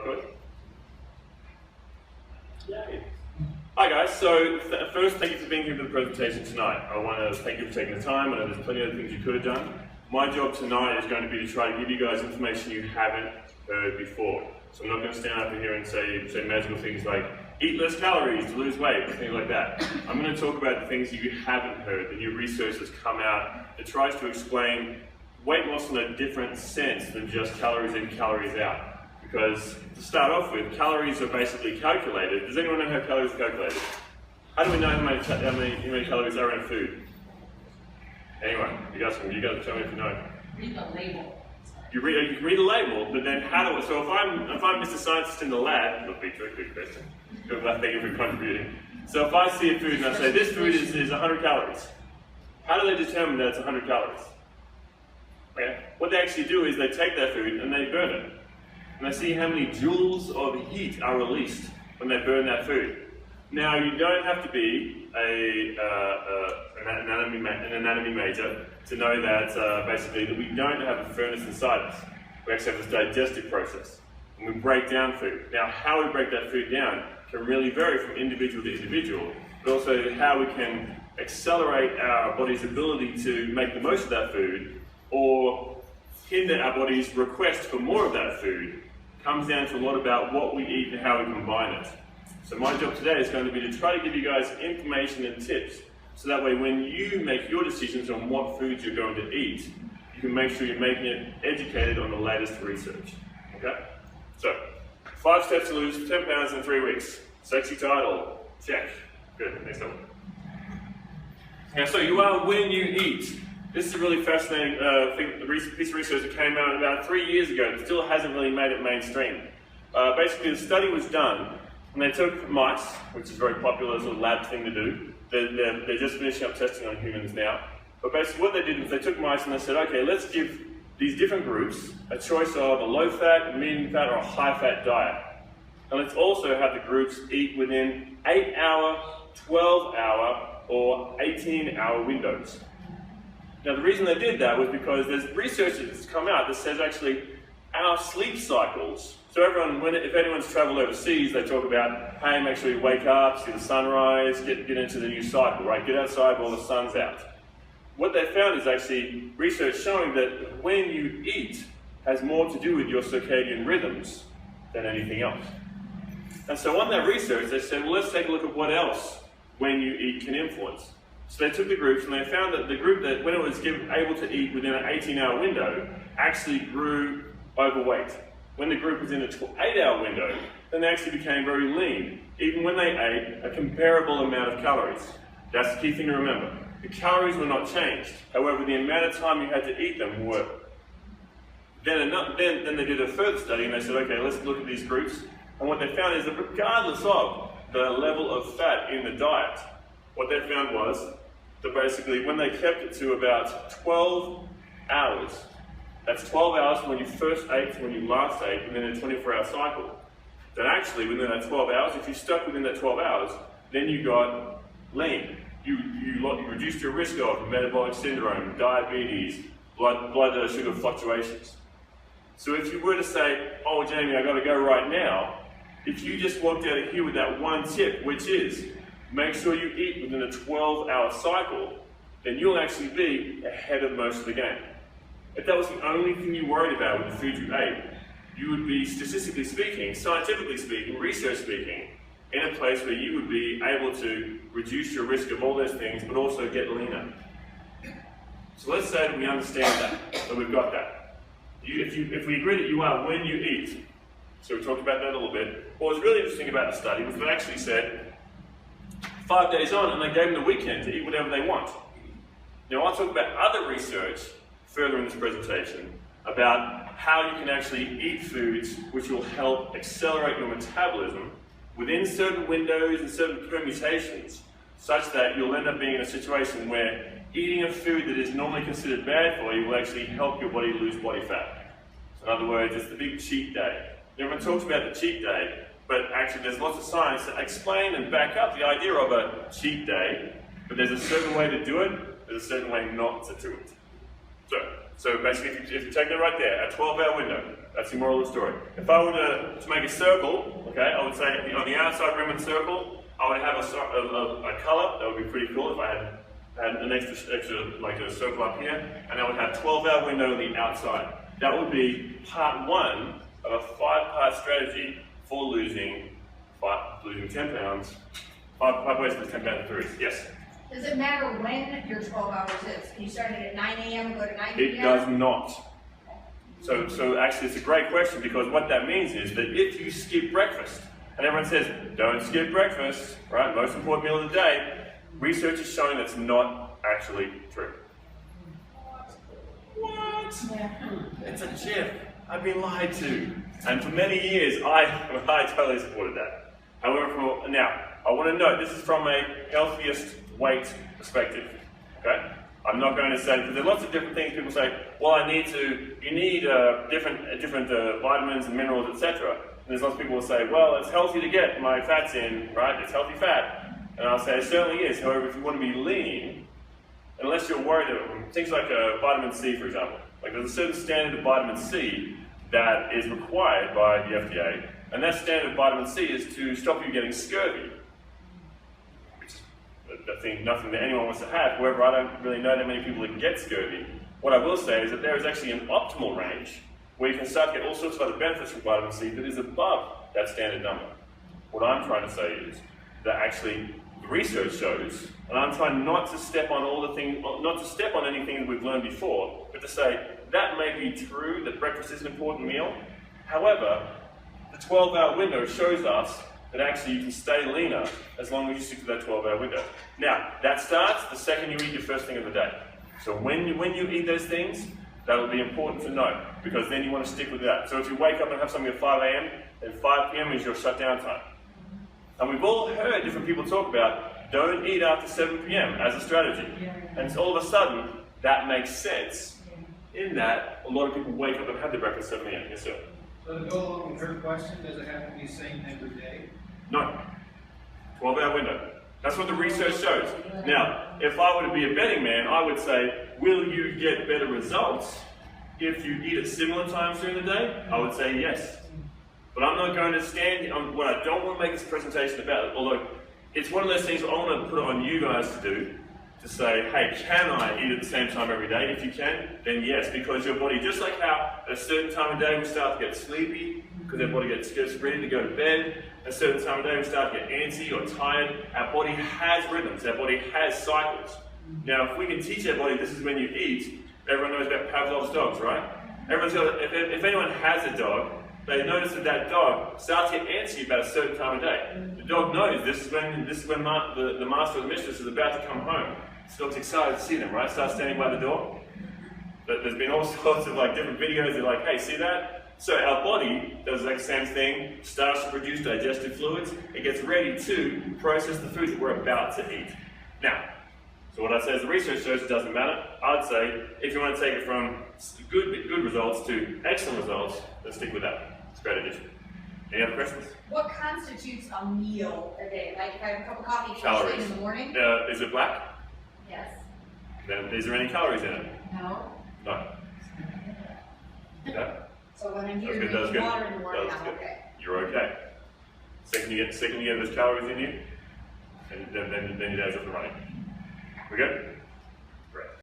good? Yay. Hi guys, so first thank you for being here for the presentation tonight. I want to thank you for taking the time. I know there's plenty of other things you could have done. My job tonight is going to be to try to give you guys information you haven't heard before. So I'm not going to stand up here and say magical things like eat less calories to lose weight, things like that. I'm going to talk about the things that you haven't heard, the new research that's come out that tries to explain weight loss in a different sense than just calories in, calories out. Because to start off with, calories are basically calculated. Does anyone know how calories are calculated? How do we know how many calories are in food? Anyone? You guys tell me if you know. Read the label. You can read the label, but then how do it? So if I'm Mr. Scientist in the lab, look, big question. Thank you for contributing. So if I see a food and I say this food is 100 calories, how do they determine that it's 100 calories? Okay. What they actually do is they take that food and they burn it. And they see how many joules of heat are released when they burn that food. Now, you don't have to be an anatomy major to know that basically that we don't have a furnace inside us. We actually have this digestive process. And we break down food. Now, how we break that food down can really vary from individual to individual, but also how we can accelerate our body's ability to make the most of that food or hinder our body's request for more of that food comes down to a lot about what we eat and how we combine it. So my job today is going to be to try to give you guys information and tips so that way when you make your decisions on what foods you're going to eat, you can make sure you're making it educated on the latest research. Okay? So, 5 steps to lose 10 pounds in 3 weeks. Sexy title. Check. Good. Next one. Now, so you are when you eat. This is a really fascinating piece of research that came out about 3 years ago and still hasn't really made it mainstream. Basically, the study was done, and they took mice, which is a very popular sort of lab thing to do. They're just finishing up testing on humans now. But basically what they did is they took mice and they said, okay, let's give these different groups a choice of a low-fat, medium-fat, or a high-fat diet. And let's also have the groups eat within 8-hour, 12-hour, or 18-hour windows. Now the reason they did that was because there's research that's come out that says actually our sleep cycles, so if anyone's traveled overseas, they talk about, hey, make sure you wake up, see the sunrise, get into the new cycle, right? Get outside while the sun's out. What they found is actually research showing that when you eat has more to do with your circadian rhythms than anything else. And so on that research, they said, well, let's take a look at what else when you eat can influence. So they took the groups and they found that the group that when it was able to eat within an 18-hour window actually grew overweight. When the group was in an 8-hour window, then they actually became very lean, even when they ate a comparable amount of calories. That's the key thing to remember. The calories were not changed. However, the amount of time you had to eat them were. Then they did a further study and they said, okay, let's look at these groups. And what they found is that regardless of the level of fat in the diet, what they found was that basically when they kept it to about 12 hours, that's 12 hours from when you first ate to when you last ate within a 24-hour cycle, then actually within that 12 hours, if you stuck within that 12 hours, then you got lean. You reduced your risk of metabolic syndrome, diabetes, blood sugar fluctuations. So if you were to say, oh Jamie, I got to go right now, if you just walked out of here with that one tip, which is make sure you eat within a 12-hour cycle, then you'll actually be ahead of most of the game. If that was the only thing you worried about with the food you ate, you would be, statistically speaking, scientifically speaking, research speaking, in a place where you would be able to reduce your risk of all those things, but also get leaner. So let's say that we understand that we've got that. If we agree that you are when you eat, so we talked about that a little bit, what was really interesting about the study was they actually said 5 days on and they gave them the weekend to eat whatever they want. Now I'll talk about other research further in this presentation about how you can actually eat foods which will help accelerate your metabolism within certain windows and certain permutations, such that you'll end up being in a situation where eating a food that is normally considered bad for you will actually help your body lose body fat. So in other words, it's the big cheat day. Everyone talks about the cheat day, but actually there's lots of science that explain and back up the idea of a cheat day, but there's a certain way to do it, there's a certain way not to do it. So basically, if you take that right there, a 12-hour window, That's the moral of the story. If I were to make a circle, okay, I would say on the outside rim of the circle, I would have a color. That would be pretty cool if I had an extra like a circle up here, and I would have 12-hour window on the outside. That would be part 1 of a 5-part strategy for losing 10 pounds. 5 ways to lose 10 pounds in 3 weeks. Yes? Does it matter when your 12 hours is? Can you start it at 9 a.m. and go to 9 p.m.? It does not. So actually it's a great question, because what that means is that if you skip breakfast, and everyone says, don't skip breakfast, right? Most important meal of the day, research is showing that's not actually true. What? Yeah. It's a myth. I've been lied to. And for many years, I totally supported that. However, now, I want to note, this is from a healthiest weight perspective, okay? I'm not going to say, because there are lots of different things people say, well, you need different vitamins and minerals, etc. And there's lots of people who say, well, it's healthy to get my fats in, right? It's healthy fat. And I'll say, it certainly is. However, if you want to be lean, unless you're worried about things like vitamin C, for example. Like there's a certain standard of vitamin C that is required by the FDA, and that standard of vitamin C is to stop you getting scurvy, which is nothing that anyone wants to have. However, I don't really know that many people that get scurvy. What I will say is that there is actually an optimal range where you can start to get all sorts of other benefits from vitamin C that is above that standard number. What I'm trying to say is that actually the research shows, and I'm trying not to step on anything that we've learned before, but to say that may be true, that breakfast is an important meal. However, the 12-hour window shows us that actually you can stay leaner as long as you stick to that 12-hour window. Now, that starts the second you eat your first thing of the day. So when you eat those things, that'll be important to know, because then you want to stick with that. So if you wake up and have something at 5 a.m., then 5 p.m. is your shutdown time. And we've all heard different people talk about don't eat after 7 p.m. as a strategy. And so all of a sudden, that makes sense in that a lot of people wake up and have their breakfast at 7 a.m. Yes, sir? So to go along with her question, does it have to be the same every day? No. 12-hour window. That's what the research shows. Now, if I were to be a betting man, I would say, will you get better results if you eat at similar times during the day? I would say yes. But I'm not going to stand on what I don't want to make this presentation about, although it's one of those things I want to put it on you guys to do, to say, hey, can I eat at the same time every day? If you can, then yes, because your body, just like how at a certain time of day we start to get sleepy, because our body gets ready to go to bed, at a certain time of day we start to get antsy or tired, our body has rhythms, our body has cycles. Now, if we can teach our body this is when you eat, everyone knows about Pavlov's dogs, right? Everyone's got, if anyone has a dog, they notice that that dog starts to get antsy about a certain time of day. The dog knows this is when the master or the mistress is about to come home. The dog's excited to see them, right? Starts standing by the door. But there's been all sorts of different videos that are like, hey, see that? So our body does the same thing, starts to produce digestive fluids, it gets ready to process the food that we're about to eat. Now, so what I say is the research shows it doesn't matter. I'd say if you want to take it from good results to excellent results, then stick with that. It's a great addition. Any other questions? What constitutes a meal a day? Like if I have a cup of coffee first Calories. thing in the morning? Is it black? Yes. Then is there any calories in it? No. No. Okay. So when I'm here That's good, drinking that's good. water in the morning, That's I'm good. okay. You're okay. Second you get those calories in you, and then your day's up and running. We good?